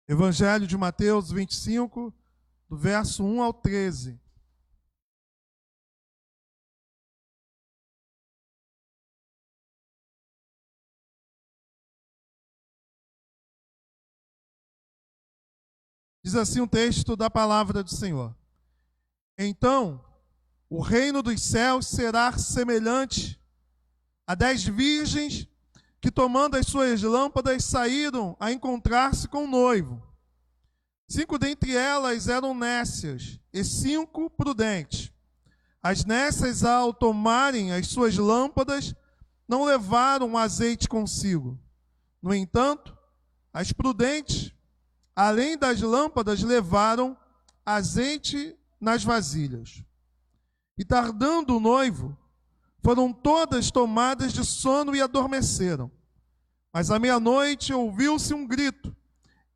Evangelho de Mateus 25, do verso 1 ao 13. Diz assim o texto da palavra do Senhor. Então, o reino dos céus será semelhante a 10 virgens que, tomando as suas lâmpadas, saíram a encontrar-se com o noivo. 5 dentre elas eram nécias e 5 prudentes. As nécias, ao tomarem as suas lâmpadas, não levaram azeite consigo. No entanto, as prudentes, além das lâmpadas, levaram azeite nas vasilhas. E tardando o noivo, foram todas tomadas de sono e adormeceram. Mas à meia-noite ouviu-se um grito: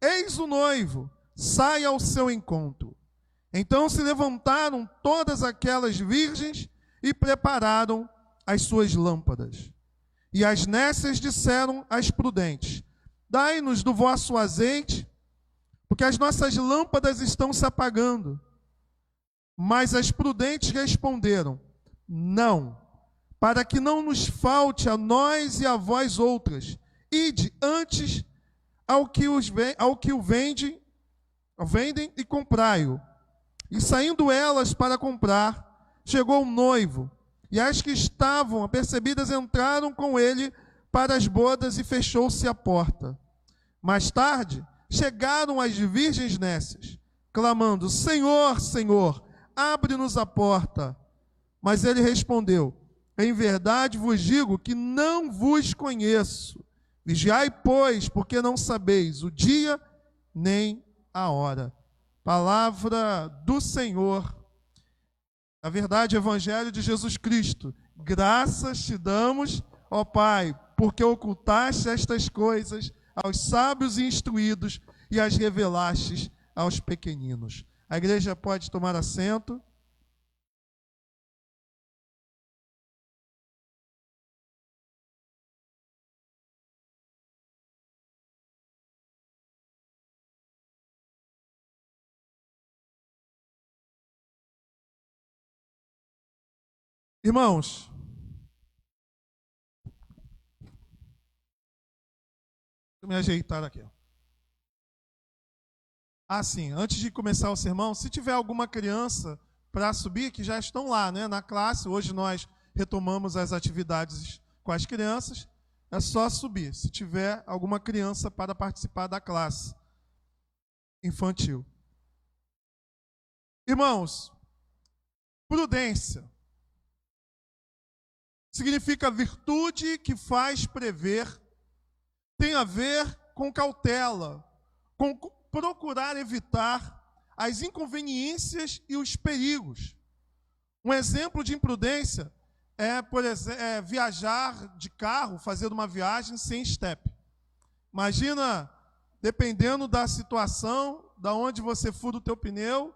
eis o noivo, saia ao seu encontro. Então se levantaram todas aquelas virgens e prepararam as suas lâmpadas. E as nécias disseram às prudentes: dai-nos do vosso azeite, porque as nossas lâmpadas estão se apagando. Mas as prudentes responderam: não, para que não nos falte a nós e a vós outras, ide antes ao que o vendem e comprai-o. E saindo elas para comprar, chegou o noivo, e as que estavam apercebidas entraram com ele para as bodas e fechou-se a porta. Mais tarde, chegaram as virgens nécias, clamando: Senhor, Senhor, abre-nos a porta. Mas ele respondeu: em verdade vos digo que não vos conheço. Vigiai, pois, porque não sabeis o dia nem a hora. Palavra do Senhor. Na verdade, Evangelho de Jesus Cristo. Graças te damos, ó Pai, porque ocultaste estas coisas aos sábios e instruídos e as revelastes aos pequeninos. A igreja pode tomar assento. Irmãos, deixa eu me ajeitar aqui. Sim, antes de começar o sermão, se tiver alguma criança para subir, que já estão lá, né, na classe, hoje nós retomamos as atividades com as crianças, é só subir, se tiver alguma criança para participar da classe infantil. Irmãos, prudência significa virtude que faz prever, tem a ver com cautela, com procurar evitar as inconveniências e os perigos. Um exemplo de imprudência é, por exemplo, viajar de carro, fazer uma viagem sem estepe. Imagina, dependendo da situação, da onde você fura o teu pneu,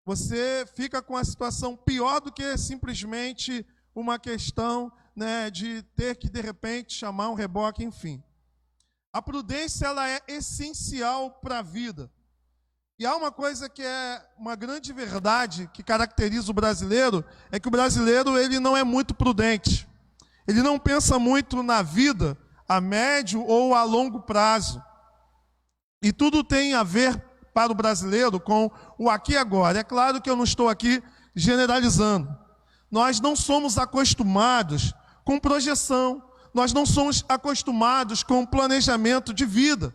você fica com a situação pior do que simplesmente uma questão, né, de ter que, de repente, chamar um reboque, enfim. A prudência, ela é essencial para a vida. E há uma coisa que é uma grande verdade que caracteriza o brasileiro, é que o brasileiro ele não é muito prudente. Ele não pensa muito na vida a médio ou a longo prazo. E tudo tem a ver, para o brasileiro, com o aqui e agora. É claro que eu não estou aqui generalizando. Nós não somos acostumados com projeção, nós não somos acostumados com planejamento de vida.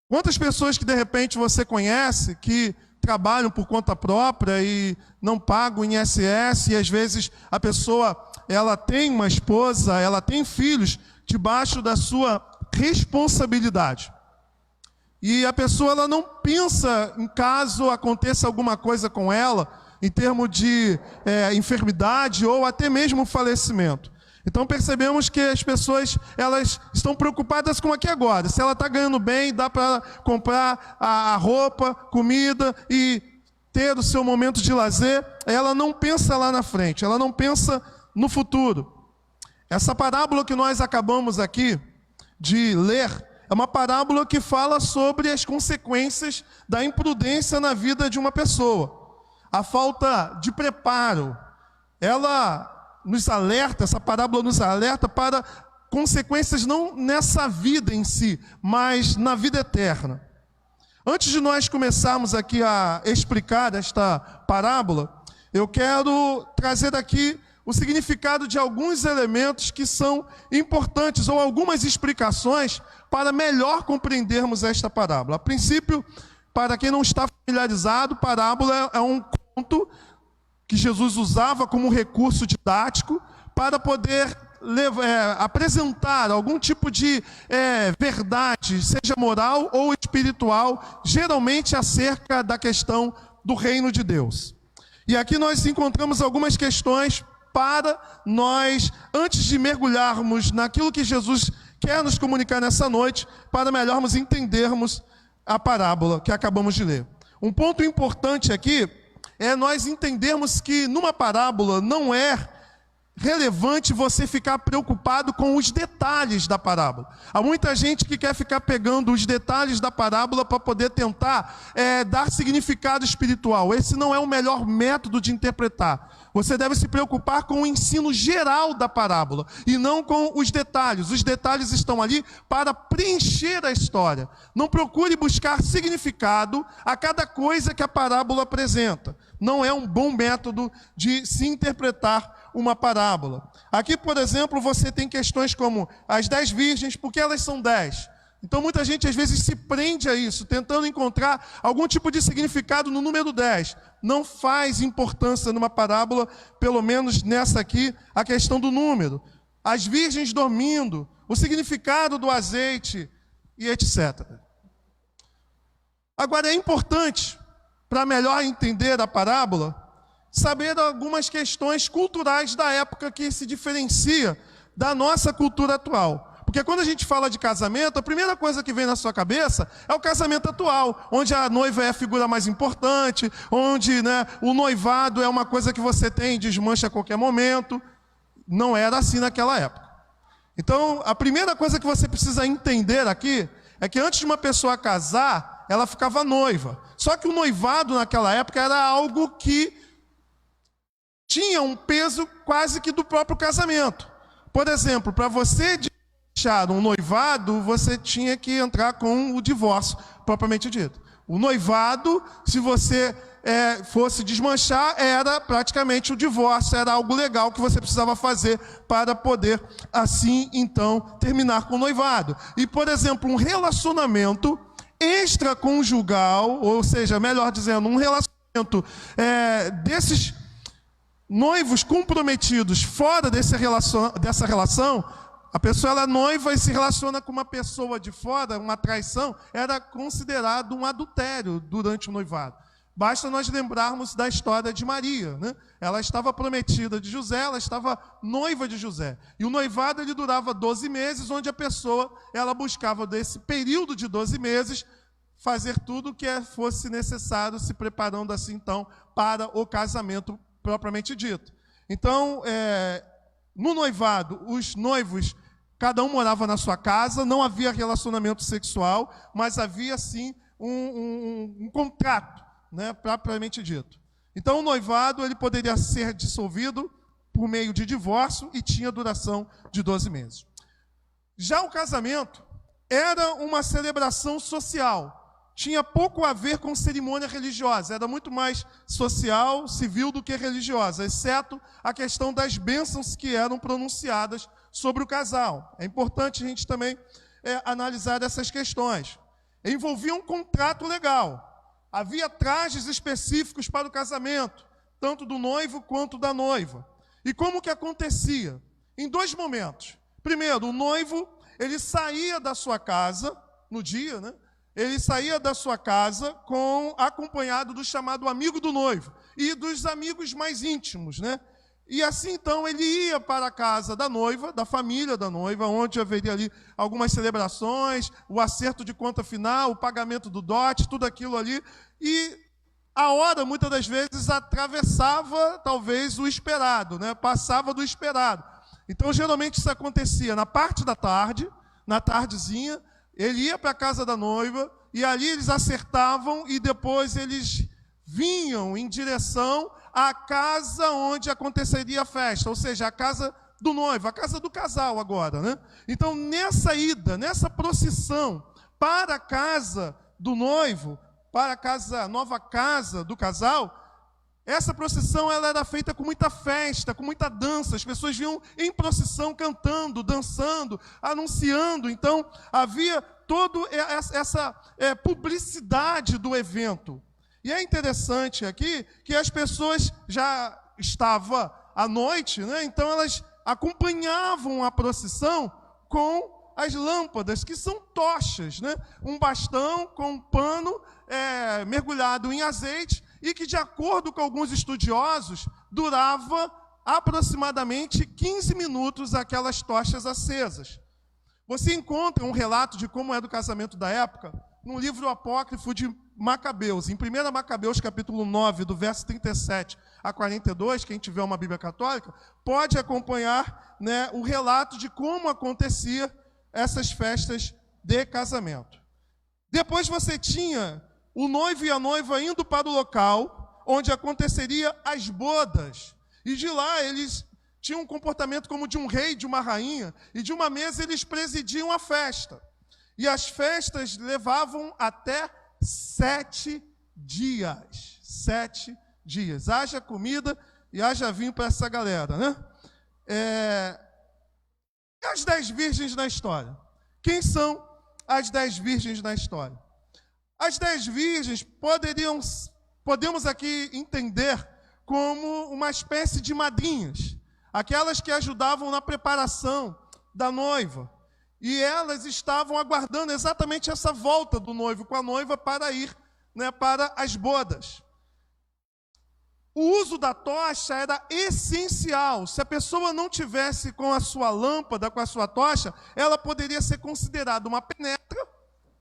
Quantas pessoas que de repente você conhece, que trabalham por conta própria e não pagam INSS, e às vezes a pessoa ela tem uma esposa, ela tem filhos debaixo da sua responsabilidade. E a pessoa ela não pensa em caso aconteça alguma coisa com ela, em termos de enfermidade ou até mesmo falecimento. Então percebemos que as pessoas elas estão preocupadas com aqui agora. Se ela está ganhando bem, dá para comprar a roupa, comida e ter o seu momento de lazer. Ela não pensa lá na frente, ela não pensa no futuro. Essa parábola que nós acabamos aqui de ler, É uma parábola que fala sobre as consequências da imprudência na vida de uma pessoa. A falta de preparo. Ela nos alerta, essa parábola nos alerta para consequências não nessa vida em si, mas na vida eterna. Antes de nós começarmos aqui a explicar esta parábola, eu quero trazer aqui o significado de alguns elementos que são importantes, ou algumas explicações para melhor compreendermos esta parábola. A princípio, para quem não está familiarizado, parábola é um conto que Jesus usava como recurso didático para poder apresentar algum tipo de verdade, seja moral ou espiritual, geralmente acerca da questão do reino de Deus. E aqui nós encontramos algumas questões para nós, antes de mergulharmos naquilo que Jesus quer nos comunicar nessa noite, para melhormos entendermos a parábola que acabamos de ler. Um ponto importante aqui é nós entendermos que numa parábola não é relevante você ficar preocupado com os detalhes da parábola. Há muita gente que quer ficar pegando os detalhes da parábola para poder tentar dar significado espiritual. Esse não é o melhor método de interpretar. Você deve se preocupar com o ensino geral da parábola e não com os detalhes. Os detalhes estão ali para preencher a história. Não procure buscar significado a cada coisa que a parábola apresenta. Não é um bom método de se interpretar uma parábola. Aqui, por exemplo, você tem questões como as 10 virgens, por que elas são 10? Então muita gente às vezes se prende a isso, tentando encontrar algum tipo de significado no número 10. Não faz importância numa parábola, pelo menos nessa aqui, a questão do número. As virgens dormindo, o significado do azeite e etc. Agora é importante, para melhor entender a parábola, saber algumas questões culturais da época que se diferencia da nossa cultura atual. Porque quando a gente fala de casamento, a primeira coisa que vem na sua cabeça é o casamento atual, onde a noiva é a figura mais importante, onde o noivado é uma coisa que você tem e desmancha a qualquer momento. Não era assim naquela época. Então, a primeira coisa que você precisa entender aqui é que antes de uma pessoa casar, ela ficava noiva. Só que o noivado naquela época era algo que tinha um peso quase que do próprio casamento. Por exemplo, para você deixar um noivado, você tinha que entrar com o divórcio, propriamente dito. O noivado, se você fosse desmanchar, era praticamente o divórcio, era algo legal que você precisava fazer para poder, assim, então, terminar com o noivado. E, por exemplo, um relacionamento extraconjugal, ou seja, melhor dizendo, um relacionamento desses noivos comprometidos fora dessa relação, a pessoa ela é noiva e se relaciona com uma pessoa de fora, uma traição, era considerado um adultério durante o noivado. Basta nós lembrarmos da história de Maria, né? Ela estava prometida de José, ela estava noiva de José. E o noivado ele durava 12 meses, onde a pessoa ela buscava desse período de 12 meses fazer tudo o que fosse necessário, se preparando assim então para o casamento propriamente dito. Então, no noivado, os noivos, cada um morava na sua casa, não havia relacionamento sexual, mas havia sim um contrato, propriamente dito. Então, o noivado ele poderia ser dissolvido por meio de divórcio e tinha duração de 12 meses. Já o casamento era uma celebração social. Tinha pouco a ver com cerimônia religiosa, era muito mais social, civil do que religiosa, exceto a questão das bênçãos que eram pronunciadas sobre o casal. É importante a gente também analisar essas questões. Envolvia um contrato legal, havia trajes específicos para o casamento, tanto do noivo quanto da noiva. E como que acontecia? Em 2 momentos. Primeiro, o noivo ele saía da sua casa no dia, ele saía da sua casa acompanhado do chamado amigo do noivo e dos amigos mais íntimos, E assim, então, ele ia para a casa da noiva, da família da noiva, onde haveria ali algumas celebrações, o acerto de conta final, o pagamento do dote, tudo aquilo ali. E a hora, muitas das vezes, atravessava, talvez, o esperado, Passava do esperado. Então, geralmente, isso acontecia na parte da tarde, na tardezinha, ele ia para a casa da noiva, e ali eles acertavam, e depois eles vinham em direção à casa onde aconteceria a festa, ou seja, a casa do noivo, a casa do casal agora, né? Então, nessa ida, nessa procissão para a casa do noivo, para a nova casa do casal, essa procissão ela era feita com muita festa, com muita dança. As pessoas vinham em procissão cantando, dançando, anunciando. Então, havia toda essa publicidade do evento. E é interessante aqui que as pessoas já estavam à noite, né? Então elas acompanhavam a procissão com as lâmpadas, que são tochas, né? Um bastão com um pano mergulhado em azeite, e que, de acordo com alguns estudiosos, durava aproximadamente 15 minutos aquelas tochas acesas. Você encontra um relato de como era o casamento da época no livro apócrifo de Macabeus, em 1 Macabeus, capítulo 9, do verso 37 a 42, quem tiver uma Bíblia católica, pode acompanhar, né, o relato de como acontecia essas festas de casamento. Depois você tinha o noivo e a noiva indo para o local onde aconteceria as bodas. E de lá eles tinham um comportamento como de um rei, de uma rainha, e de uma mesa eles presidiam a festa. E as festas levavam até 7 dias. 7 dias. Haja comida e haja vinho para essa galera, né? As 10 virgens na história. Quem são as 10 virgens na história? As 10 virgens podemos aqui entender como uma espécie de madrinhas, aquelas que ajudavam na preparação da noiva. E elas estavam aguardando exatamente essa volta do noivo com a noiva para ir, né, para as bodas. O uso da tocha era essencial. Se a pessoa não tivesse com a sua lâmpada, com a sua tocha, ela poderia ser considerada uma penetra.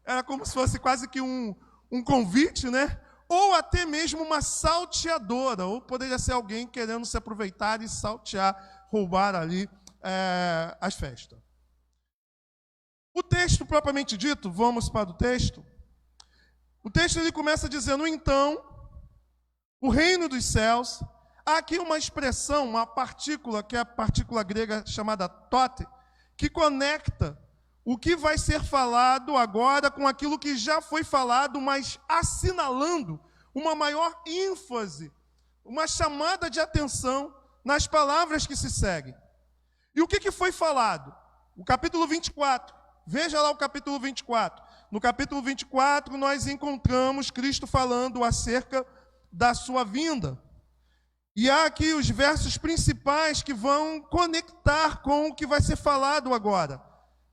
Era como se fosse quase que um convite, né? Ou até mesmo uma salteadora, ou poderia ser alguém querendo se aproveitar e saltear, roubar ali as festas. O texto propriamente dito, vamos para o texto. O texto ele começa dizendo, então, o reino dos céus. Há aqui uma expressão, uma partícula, que é a partícula grega chamada tote, que conecta o que vai ser falado agora com aquilo que já foi falado, mas assinalando uma maior ênfase, uma chamada de atenção nas palavras que se seguem. E o que foi falado? O capítulo 24. Veja lá o capítulo 24. No capítulo 24, nós encontramos Cristo falando acerca da sua vinda. E há aqui os versos principais que vão conectar com o que vai ser falado agora,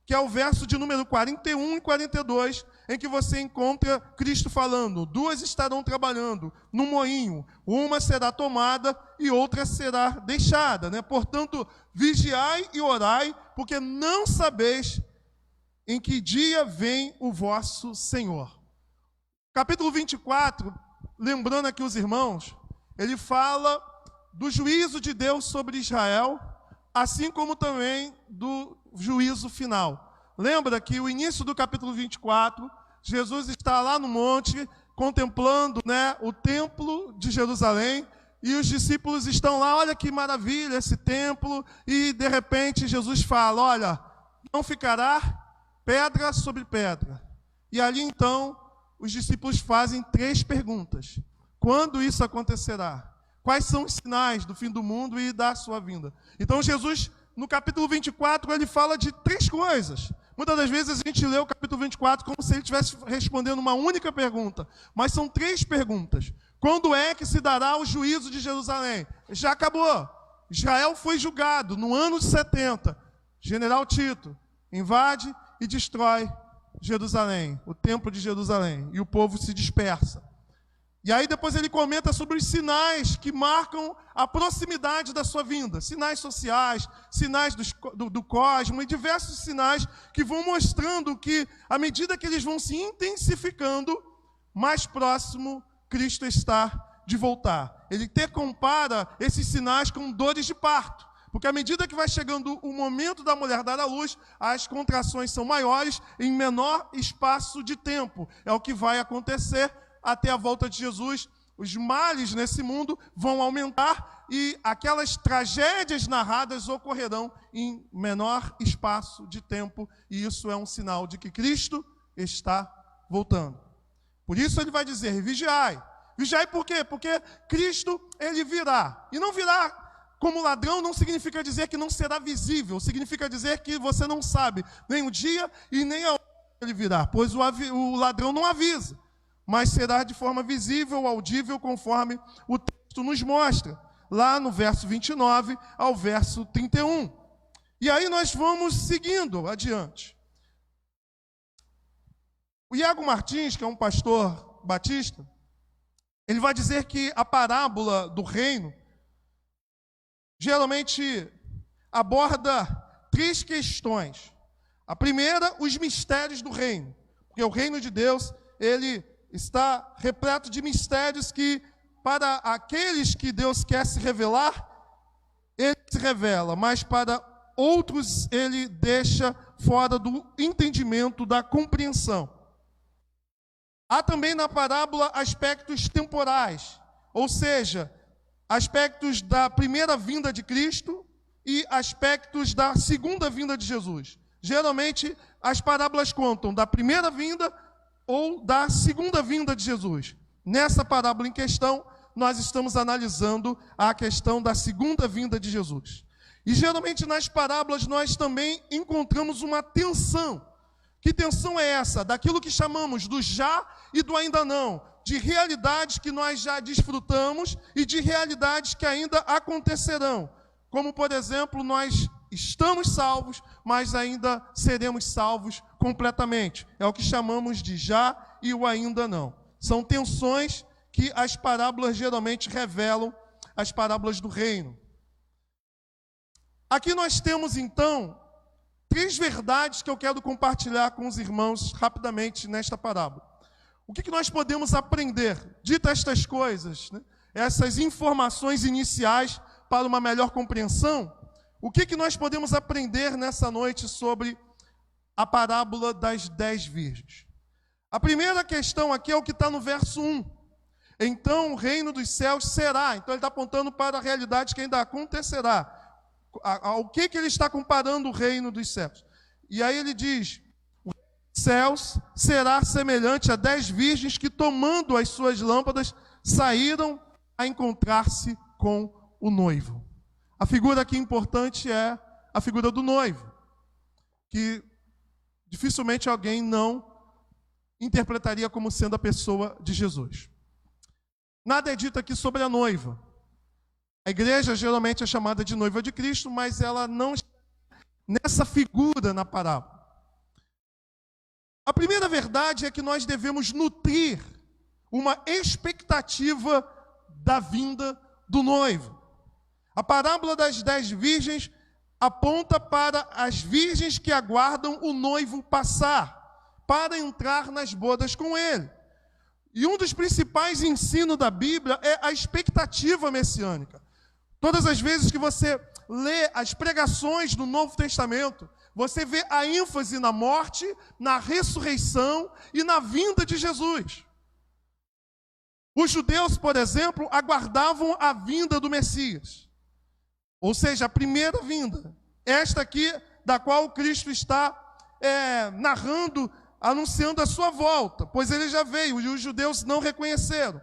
que é o verso de número 41 e 42, em que você encontra Cristo falando, 2 estarão trabalhando no moinho, uma será tomada e outra será deixada, né? Portanto, vigiai e orai, porque não sabeis em que dia vem o vosso Senhor. Capítulo 24, lembrando aqui os irmãos, ele fala do juízo de Deus sobre Israel, assim como também do juízo final. Lembra que o início do capítulo 24, Jesus está lá no monte, contemplando, né, o templo de Jerusalém, e os discípulos estão lá, olha que maravilha esse templo, e de repente Jesus fala, olha, não ficará pedra sobre pedra. E ali então, os discípulos fazem 3 perguntas. Quando isso acontecerá? Quais são os sinais do fim do mundo e da sua vinda? Então Jesus, no capítulo 24, ele fala de 3 coisas. Muitas das vezes a gente lê o capítulo 24 como se ele estivesse respondendo uma única pergunta. Mas são 3 perguntas. Quando é que se dará o juízo de Jerusalém? Já acabou. Israel foi julgado no ano de 70. General Tito invade e destrói Jerusalém, o templo de Jerusalém. E o povo se dispersa. E aí depois ele comenta sobre os sinais que marcam a proximidade da sua vinda. Sinais sociais, sinais do cosmos e diversos sinais que vão mostrando que, à medida que eles vão se intensificando, mais próximo Cristo está de voltar. Ele compara esses sinais com dores de parto. Porque à medida que vai chegando o momento da mulher dar à luz, as contrações são maiores em menor espaço de tempo. É o que vai acontecer até a volta de Jesus. Os males nesse mundo vão aumentar e aquelas tragédias narradas ocorrerão em menor espaço de tempo. E isso é um sinal de que Cristo está voltando. Por isso ele vai dizer, vigiai. Vigiai por quê? Porque Cristo, ele virá. E não virá como ladrão não significa dizer que não será visível. Significa dizer que você não sabe nem o dia e nem a hora que ele virá. Pois o ladrão não avisa. Mas será de forma visível, audível, conforme o texto nos mostra. Lá no verso 29 ao verso 31. E aí nós vamos seguindo adiante. O Iago Martins, que é um pastor batista, ele vai dizer que a parábola do reino geralmente aborda 3 questões. A primeira, os mistérios do reino. Porque o reino de Deus, ele está repleto de mistérios que, para aqueles que Deus quer se revelar, ele se revela, mas para outros ele deixa fora do entendimento, da compreensão. Há também na parábola aspectos temporais, ou seja, aspectos da primeira vinda de Cristo e aspectos da segunda vinda de Jesus. Geralmente, as parábolas contam da primeira vinda ou da segunda vinda de Jesus. Nessa parábola em questão, nós estamos analisando a questão da segunda vinda de Jesus. E geralmente nas parábolas nós também encontramos uma tensão. Que tensão é essa? Daquilo que chamamos do já e do ainda não. De realidades que nós já desfrutamos e de realidades que ainda acontecerão. Como, por exemplo, nós estamos salvos, mas ainda seremos salvos completamente. É o que chamamos de já e o ainda não. São tensões que as parábolas geralmente revelam, as parábolas do reino. Aqui nós temos, então, 3 verdades que eu quero compartilhar com os irmãos rapidamente nesta parábola. O que nós podemos aprender? Dito estas coisas, né, essas informações iniciais para uma melhor compreensão, o que nós podemos aprender nessa noite sobre a parábola das 10 virgens? A primeira questão aqui é o que está no verso 1. Então o reino dos céus será. Então ele está apontando para a realidade que ainda acontecerá. Ao que ele está comparando o reino dos céus? E aí ele diz, o reino dos céus será semelhante a 10 virgens que, tomando as suas lâmpadas, saíram a encontrar-se com o noivo. A figura aqui importante é a figura do noivo, que dificilmente alguém não interpretaria como sendo a pessoa de Jesus. Nada é dito aqui sobre a noiva. A igreja geralmente é chamada de noiva de Cristo, mas ela não está nessa figura na parábola. A primeira verdade é que nós devemos nutrir uma expectativa da vinda do noivo. A parábola das 10 virgens aponta para as virgens que aguardam o noivo passar, para entrar nas bodas com ele. E um dos principais ensinos da Bíblia é a expectativa messiânica. Todas as vezes que você lê as pregações do Novo Testamento, você vê a ênfase na morte, na ressurreição e na vinda de Jesus. Os judeus, por exemplo, aguardavam a vinda do Messias. Ou seja, a primeira vinda. Esta aqui, da qual Cristo está narrando, anunciando a sua volta. Pois ele já veio e os judeus não reconheceram.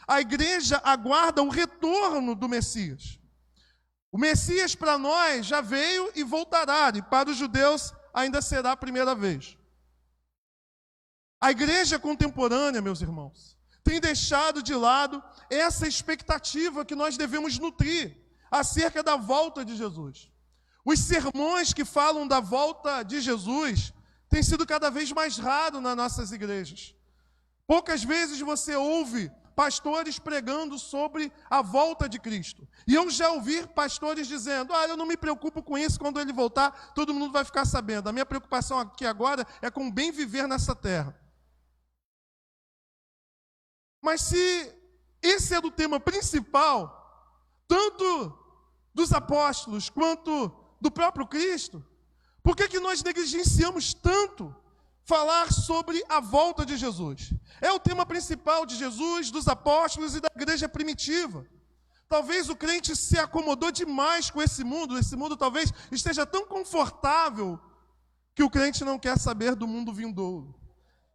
A igreja aguarda o retorno do Messias. O Messias para nós já veio e voltará, e para os judeus ainda será a primeira vez. A igreja contemporânea, meus irmãos, tem deixado de lado essa expectativa que nós devemos nutrir acerca da volta de Jesus. Os sermões que falam da volta de Jesus têm sido cada vez mais raros nas nossas igrejas. Poucas vezes você ouve pastores pregando sobre a volta de Cristo. E eu já ouvi pastores dizendo, eu não me preocupo com isso, quando ele voltar, todo mundo vai ficar sabendo. A minha preocupação aqui agora é com o bem viver nessa terra. Mas se esse é o tema principal, tanto dos apóstolos quanto do próprio Cristo? Por que nós negligenciamos tanto falar sobre a volta de Jesus? É o tema principal de Jesus, dos apóstolos e da igreja primitiva. Talvez o crente se acomodou demais com esse mundo talvez esteja tão confortável que o crente não quer saber do mundo vindouro.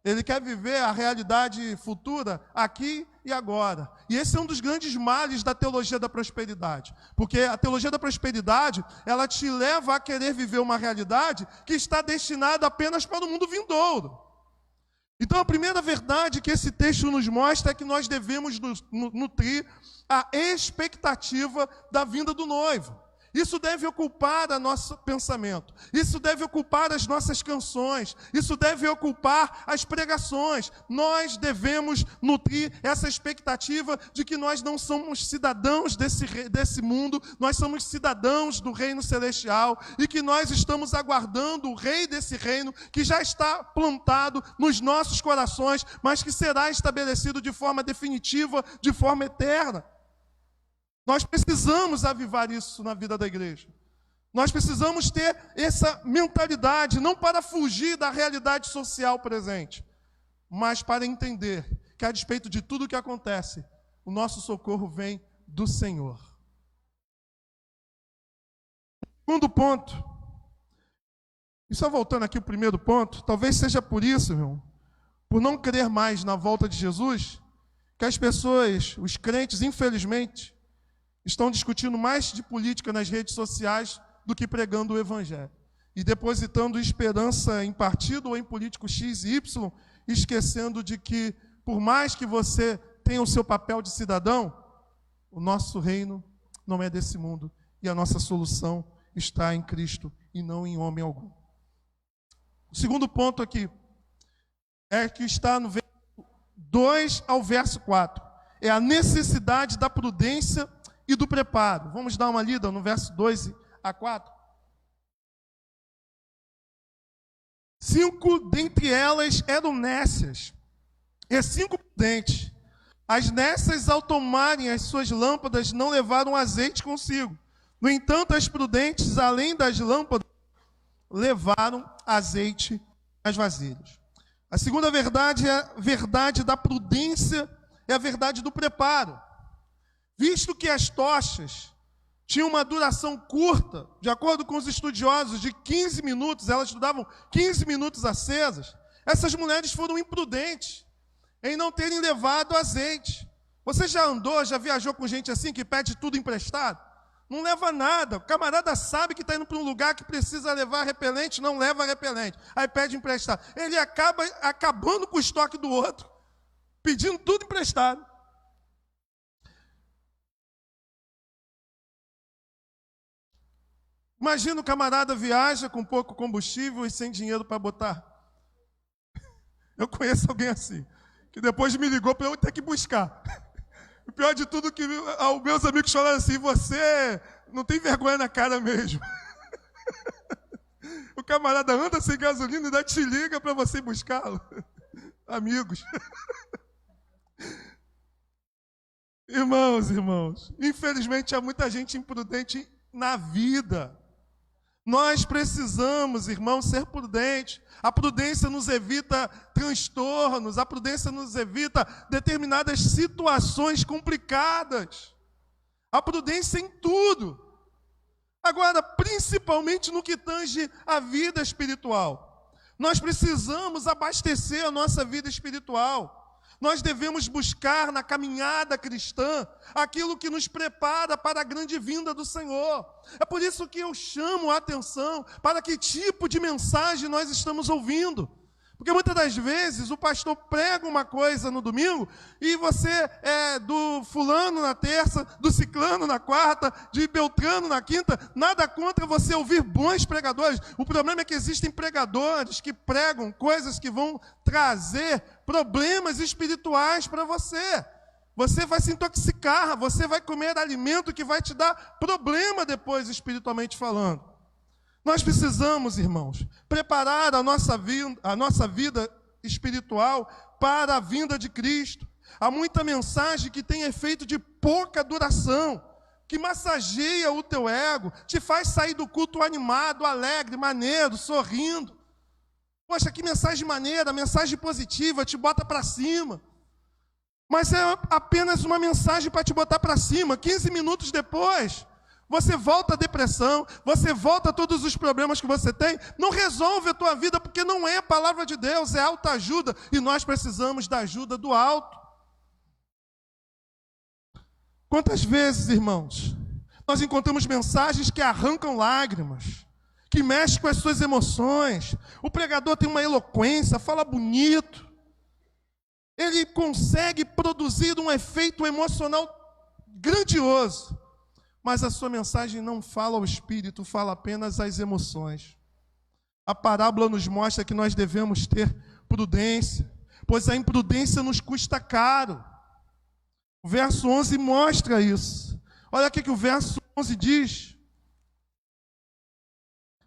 Ele quer viver a realidade futura aqui e agora. E esse é um dos grandes males da teologia da prosperidade. Porque a teologia da prosperidade, ela te leva a querer viver uma realidade que está destinada apenas para o mundo vindouro. Então a primeira verdade que esse texto nos mostra é que nós devemos nutrir a expectativa da vinda do noivo. Isso deve ocupar o nosso pensamento, isso deve ocupar as nossas canções, isso deve ocupar as pregações. Nós devemos nutrir essa expectativa de que nós não somos cidadãos desse mundo, nós somos cidadãos do reino celestial e que nós estamos aguardando o rei desse reino que já está plantado nos nossos corações, mas que será estabelecido de forma definitiva, de forma eterna. Nós precisamos avivar isso na vida da igreja. Nós precisamos ter essa mentalidade, não para fugir da realidade social presente, mas para entender que, a despeito de tudo o que acontece, o nosso socorro vem do Senhor. Segundo ponto, e só voltando aqui ao primeiro ponto, talvez seja por isso, irmão, por não crer mais na volta de Jesus, que as pessoas, os crentes, infelizmente, estão discutindo mais de política nas redes sociais do que pregando o Evangelho. E depositando esperança em partido ou em político X e Y, esquecendo de que, por mais que você tenha o seu papel de cidadão, o nosso reino não é desse mundo. E a nossa solução está em Cristo e não em homem algum. O segundo ponto aqui é que está no verso 2 ao verso 4. É a necessidade da prudência e do preparo. Vamos dar uma lida no verso 2 a 4. 5 dentre elas eram nécias, e 5 prudentes. As nécias, ao tomarem as suas lâmpadas, não levaram azeite consigo. No entanto, as prudentes, além das lâmpadas, levaram azeite nas vasilhas. A segunda verdade é a verdade da prudência, é a verdade do preparo. Visto que as tochas tinham uma duração curta, de acordo com os estudiosos, de 15 minutos, elas duravam 15 minutos acesas, essas mulheres foram imprudentes em não terem levado azeite. Você já andou, já viajou com gente assim, que pede tudo emprestado? Não leva nada. O camarada sabe que está indo para um lugar que precisa levar repelente, não leva repelente. Aí pede emprestado. Ele acaba acabando com o estoque do outro, pedindo tudo emprestado. Imagina o camarada viaja com pouco combustível e sem dinheiro para botar. Eu conheço alguém assim, que depois me ligou para eu ter que buscar. O pior de tudo é que os meus amigos falaram assim: você não tem vergonha na cara mesmo. O camarada anda sem gasolina e ainda te liga para você buscá-lo. Amigos. Irmãos, infelizmente há muita gente imprudente na vida. Nós precisamos, irmãos, ser prudentes. A prudência nos evita transtornos, a prudência nos evita determinadas situações complicadas. A prudência em tudo. Agora, principalmente no que tange a vida espiritual. Nós precisamos abastecer a nossa vida espiritual. Nós devemos buscar na caminhada cristã aquilo que nos prepara para a grande vinda do Senhor. É por isso que eu chamo a atenção para que tipo de mensagem nós estamos ouvindo. Porque muitas das vezes o pastor prega uma coisa no domingo e você é do fulano na terça, do ciclano na quarta, de Beltrano na quinta. Nada contra você ouvir bons pregadores. O problema é que existem pregadores que pregam coisas que vão trazer problemas espirituais para você. Você vai se intoxicar, você vai comer alimento que vai te dar problema depois espiritualmente falando. Nós precisamos, irmãos, preparar a nossa vida espiritual para a vinda de Cristo. Há muita mensagem que tem efeito de pouca duração. que massageia o teu ego, te faz sair do culto animado, alegre, maneiro, sorrindo. Poxa, que mensagem maneira, mensagem positiva, te bota para cima. Mas é apenas uma mensagem para te botar para cima. 15 minutos depois, você volta à depressão, você volta a todos os problemas que você tem, não resolve a tua vida, porque não é a palavra de Deus, é autoajuda, e nós precisamos da ajuda do alto. Quantas vezes, irmãos, nós encontramos mensagens que arrancam lágrimas, que mexem com as suas emoções. O pregador tem uma eloquência, fala bonito, ele consegue produzir um efeito emocional grandioso, mas a sua mensagem não fala ao espírito, fala apenas às emoções. A parábola nos mostra que nós devemos ter prudência, pois a imprudência nos custa caro. O verso 11 mostra isso. Olha o que o verso 11 diz.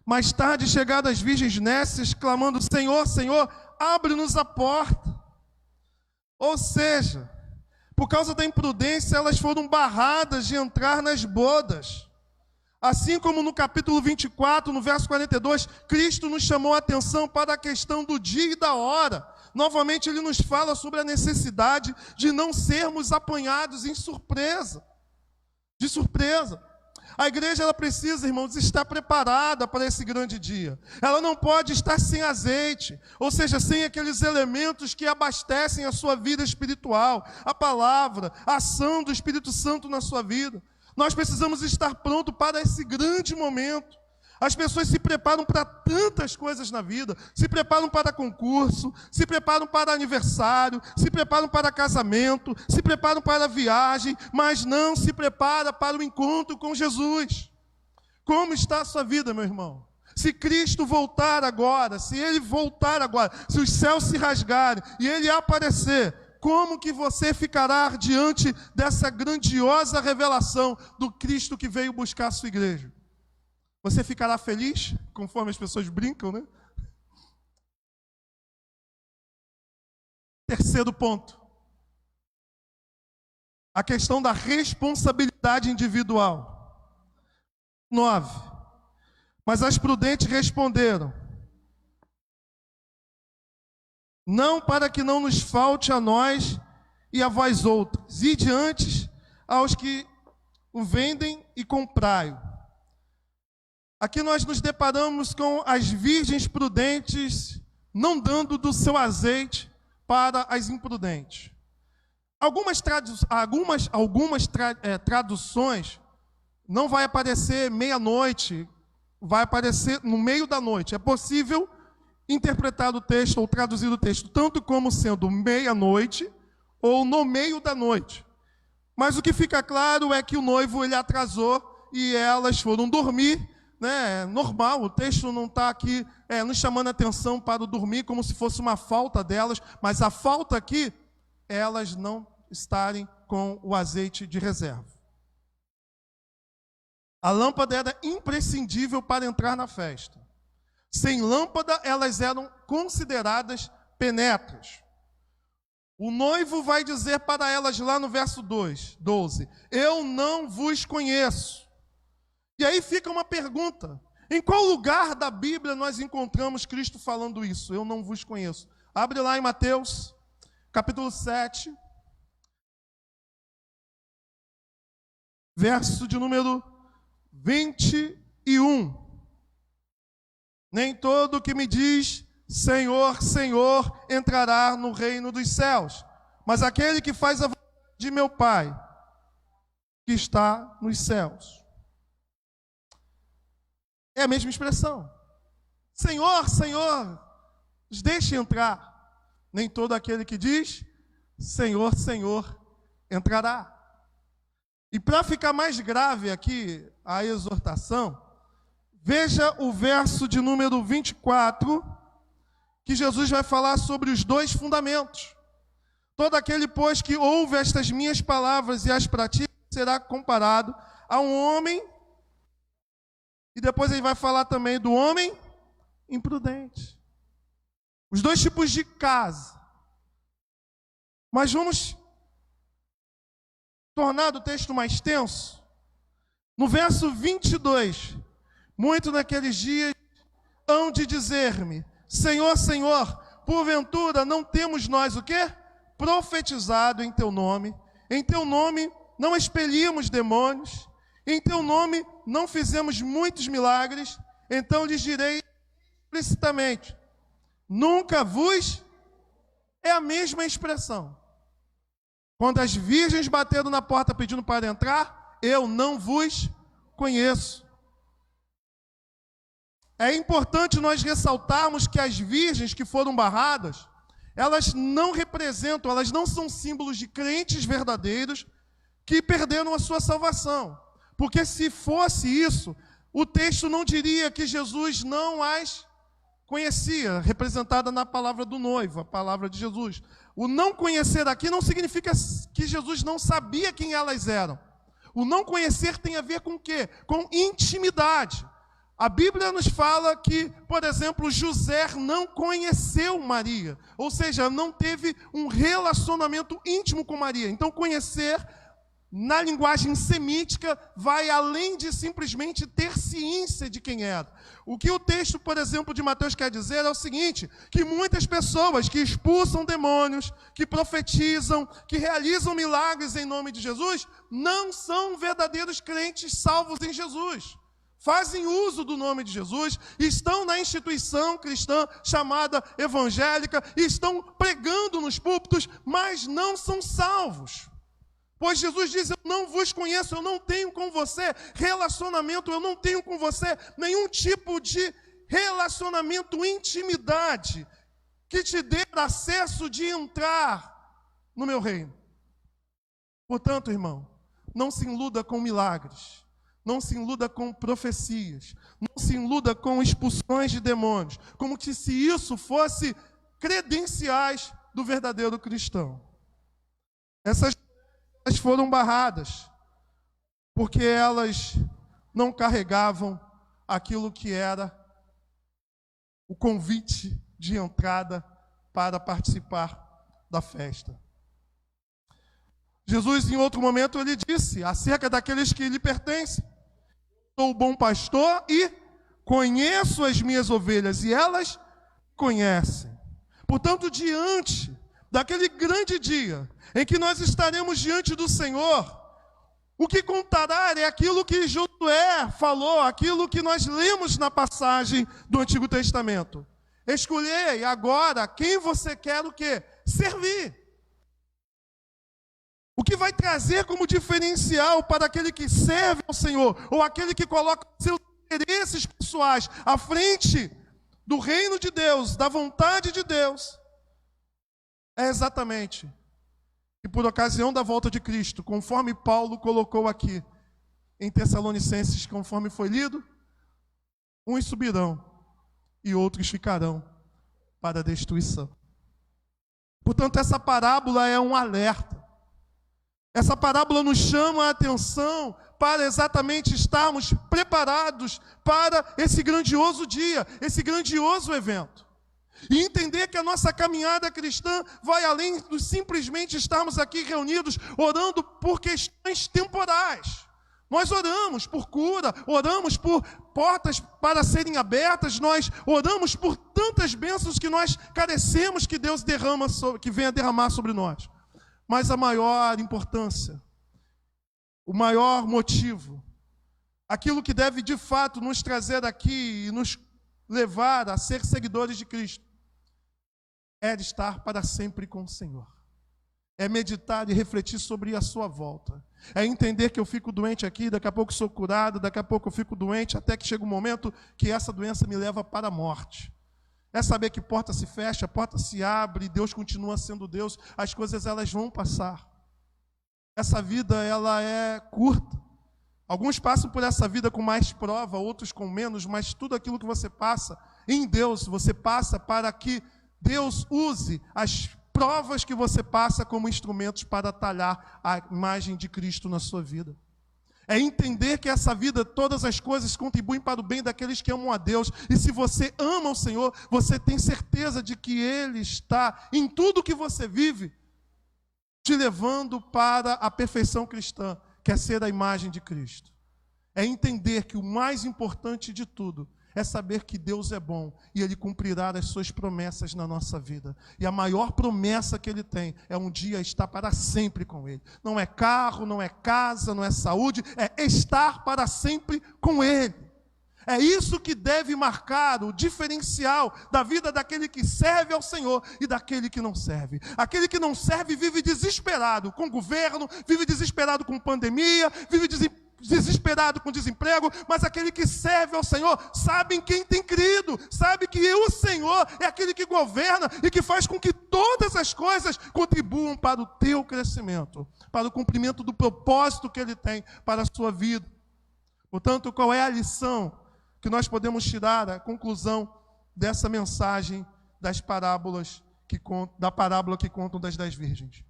Mais tarde, chegadas as virgens nécias, clamando: Senhor, Senhor, abre-nos a porta. Ou seja, por causa da imprudência, elas foram barradas de entrar nas bodas. Assim como no capítulo 24, no verso 42, Cristo nos chamou a atenção para a questão do dia e da hora. Novamente, ele nos fala sobre a necessidade de não sermos apanhados em surpresa. De surpresa. A igreja, ela precisa, irmãos, estar preparada para esse grande dia. Ela não pode estar sem azeite, ou seja, sem aqueles elementos que abastecem a sua vida espiritual, a palavra, a ação do Espírito Santo na sua vida. Nós precisamos estar prontos para esse grande momento. As pessoas se preparam para tantas coisas na vida, se preparam para concurso, se preparam para aniversário, se preparam para casamento, se preparam para viagem, mas não se prepara para o encontro com Jesus. Como está a sua vida, meu irmão? Se Cristo voltar agora, se Ele voltar agora, se os céus se rasgarem e Ele aparecer, como que você ficará diante dessa grandiosa revelação do Cristo que veio buscar a sua igreja? Você ficará feliz, conforme as pessoas brincam, né? Terceiro ponto. A questão da responsabilidade individual. 9. Mas as prudentes responderam: não para que não nos falte a nós e a vós outros, e diante aos que o vendem e comprai-o. Aqui nós nos deparamos com as virgens prudentes não dando do seu azeite para as imprudentes. Algumas traduções não vai aparecer meia-noite, vai aparecer no meio da noite. É possível interpretar o texto ou traduzir o texto tanto como sendo meia-noite ou no meio da noite. Mas o que fica claro é que o noivo ele atrasou e elas foram dormir. É normal, o texto não está aqui nos chamando a atenção para o dormir como se fosse uma falta delas, mas a falta aqui, elas não estarem com o azeite de reserva. A lâmpada era imprescindível para entrar na festa. Sem lâmpada, elas eram consideradas penetras. O noivo vai dizer para elas lá no verso 12, eu não vos conheço. E aí fica uma pergunta: em qual lugar da Bíblia nós encontramos Cristo falando isso? Eu não vos conheço. Abre lá em Mateus, capítulo 7, verso de número 21. Nem todo que me diz Senhor, Senhor, entrará no reino dos céus, mas aquele que faz a vontade de meu Pai, que está nos céus. É a mesma expressão. Senhor, Senhor, nos deixe entrar. Nem todo aquele que diz Senhor, Senhor, entrará. E para ficar mais grave aqui a exortação, veja o verso de número 24, que Jesus vai falar sobre os dois fundamentos. Todo aquele, pois, que ouve estas minhas palavras e as pratica, será comparado a um homem. E depois ele vai falar também do homem imprudente. Os dois tipos de casa. Mas vamos tornar o texto mais tenso. No verso 22, muito naqueles dias hão de dizer-me, Senhor, Senhor, porventura não temos nós o quê? Profetizado em teu nome não expelimos demônios, em teu nome não fizemos muitos milagres, então lhes direi explicitamente, nunca vos... É a mesma expressão. Quando as virgens bateram na porta pedindo para entrar, eu não vos conheço. É importante nós ressaltarmos que as virgens que foram barradas, elas não representam, elas não são símbolos de crentes verdadeiros que perderam a sua salvação. Porque se fosse isso, o texto não diria que Jesus não as conhecia, representada na palavra do noivo, a palavra de Jesus. O não conhecer aqui não significa que Jesus não sabia quem elas eram. O não conhecer tem a ver com o quê? Com intimidade. A Bíblia nos fala que, por exemplo, José não conheceu Maria, ou seja, não teve um relacionamento íntimo com Maria. Então, conhecer, na linguagem semítica, vai além de simplesmente ter ciência de quem era. O que o texto, por exemplo, de Mateus quer dizer é o seguinte, que muitas pessoas que expulsam demônios, que profetizam, que realizam milagres em nome de Jesus, não são verdadeiros crentes salvos em Jesus. Fazem uso do nome de Jesus, estão na instituição cristã chamada evangélica, estão pregando nos púlpitos, mas não são salvos. Pois Jesus diz, eu não vos conheço, eu não tenho com você relacionamento, eu não tenho com você nenhum tipo de relacionamento, intimidade, que te dê acesso de entrar no meu reino. Portanto, irmão, não se iluda com milagres. Não se iluda com profecias, não se iluda com expulsões de demônios, como que se isso fosse credenciais do verdadeiro cristão. Essas foram barradas, porque elas não carregavam aquilo que era o convite de entrada para participar da festa. Jesus, em outro momento, ele disse acerca daqueles que lhe pertencem, sou o bom pastor e conheço as minhas ovelhas, e elas conhecem. Portanto, diante daquele grande dia, em que nós estaremos diante do Senhor, o que contará é aquilo que Josué falou, aquilo que nós lemos na passagem do Antigo Testamento. Escolhei agora quem você quer o quê? Servir. O que vai trazer como diferencial para aquele que serve ao Senhor, ou aquele que coloca seus interesses pessoais à frente do reino de Deus, da vontade de Deus, é exatamente, e por ocasião da volta de Cristo, conforme Paulo colocou aqui em Tessalonicenses, conforme foi lido, uns subirão e outros ficarão para a destruição. Portanto, essa parábola é um alerta. Essa parábola nos chama a atenção para exatamente estarmos preparados para esse grandioso dia, esse grandioso evento. E entender que a nossa caminhada cristã vai além de simplesmente estarmos aqui reunidos orando por questões temporais. Nós oramos por cura, oramos por portas para serem abertas, nós oramos por tantas bênçãos que nós carecemos que Deus que venha derramar sobre nós. Mas a maior importância, o maior motivo, aquilo que deve de fato nos trazer aqui e nos levar a ser seguidores de Cristo, é estar para sempre com o Senhor. É meditar e refletir sobre a sua volta. É entender que eu fico doente aqui, daqui a pouco sou curado, daqui a pouco eu fico doente, até que chega um momento que essa doença me leva para a morte. É saber que porta se fecha, porta se abre, Deus continua sendo Deus, as coisas elas vão passar. Essa vida ela é curta. Alguns passam por essa vida com mais prova, outros com menos, mas tudo aquilo que você passa em Deus, você passa para que Deus use as provas que você passa como instrumentos para talhar a imagem de Cristo na sua vida. É entender que essa vida, todas as coisas contribuem para o bem daqueles que amam a Deus. E se você ama o Senhor, você tem certeza de que Ele está em tudo que você vive, te levando para a perfeição cristã, que é ser a imagem de Cristo. é entender que o mais importante de tudo é saber que Deus é bom e Ele cumprirá as suas promessas na nossa vida. E a maior promessa que Ele tem é um dia estar para sempre com Ele. Não é carro, não é casa, não é saúde, é estar para sempre com Ele. É isso que deve marcar o diferencial da vida daquele que serve ao Senhor e daquele que não serve. Aquele que não serve vive desesperado com o governo, vive desesperado com pandemia, vive desesperado com desemprego, mas aquele que serve ao Senhor sabe em quem tem crido, sabe que o Senhor é aquele que governa e que faz com que todas as coisas contribuam para o teu crescimento, para o cumprimento do propósito que Ele tem para a sua vida. Portanto, qual é a lição que nós podemos tirar, a conclusão dessa mensagem das parábolas da parábola que contam das 10 virgens?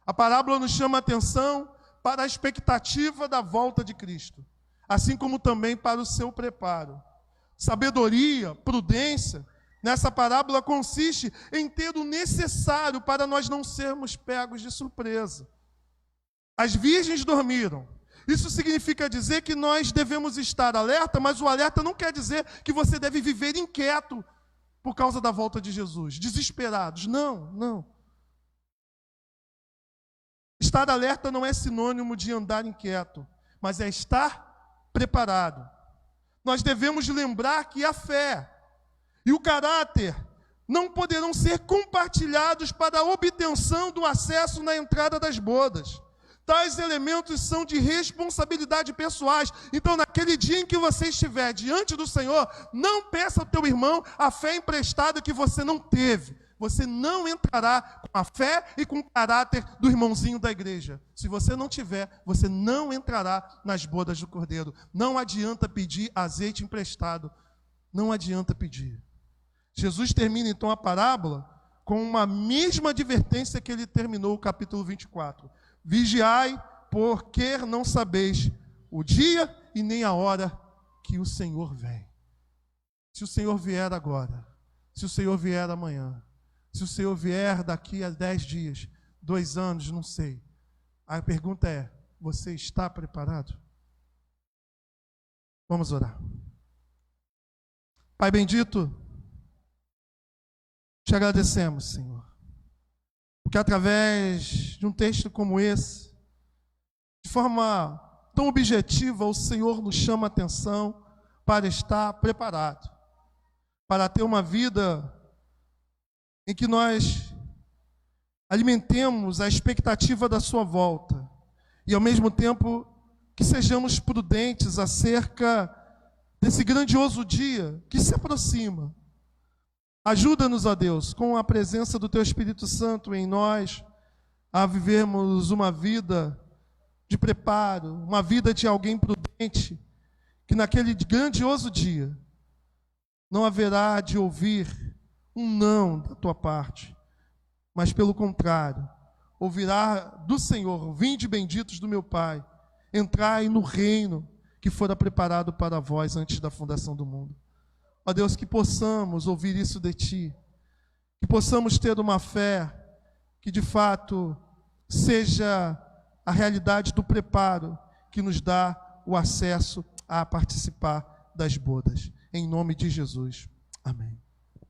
A parábola nos chama a atenção para a expectativa da volta de Cristo, assim como também para o seu preparo. Sabedoria, prudência, nessa parábola consiste em ter o necessário para nós não sermos pegos de surpresa. As virgens dormiram. Isso significa dizer que nós devemos estar alerta, mas o alerta não quer dizer que você deve viver inquieto por causa da volta de Jesus, desesperados. Não, não. Estar alerta não é sinônimo de andar inquieto, mas é estar preparado. Nós devemos lembrar que a fé e o caráter não poderão ser compartilhados para a obtenção do acesso na entrada das bodas. Tais elementos são de responsabilidade pessoais. Então, naquele dia em que você estiver diante do Senhor, não peça ao teu irmão a fé emprestada que você não teve. Você não entrará com a fé e com o caráter do irmãozinho da igreja. Se você não tiver, você não entrará nas bodas do Cordeiro. Não adianta pedir azeite emprestado. Não adianta pedir. Jesus termina então a parábola com uma mesma advertência que ele terminou o capítulo 24. Vigiai, porque não sabeis o dia e nem a hora que o Senhor vem. Se o Senhor vier agora, se o Senhor vier amanhã, se o Senhor vier daqui a 10 dias, 2 anos, não sei. A pergunta é, você está preparado? Vamos orar. Pai bendito, te agradecemos, Senhor, porque através de um texto como esse, de forma tão objetiva, o Senhor nos chama a atenção para estar preparado, para ter uma vida em que nós alimentemos a expectativa da sua volta e, ao mesmo tempo, que sejamos prudentes acerca desse grandioso dia que se aproxima. Ajuda-nos, ó Deus, com a presença do Teu Espírito Santo em nós, a vivermos uma vida de preparo, uma vida de alguém prudente, que naquele grandioso dia não haverá de ouvir um não da tua parte, mas pelo contrário, ouvirá do Senhor: vinde benditos do meu Pai, entrai no reino que fora preparado para vós antes da fundação do mundo. Ó Deus, que possamos ouvir isso de Ti, que possamos ter uma fé que de fato seja a realidade do preparo que nos dá o acesso a participar das bodas. Em nome de Jesus. Amém.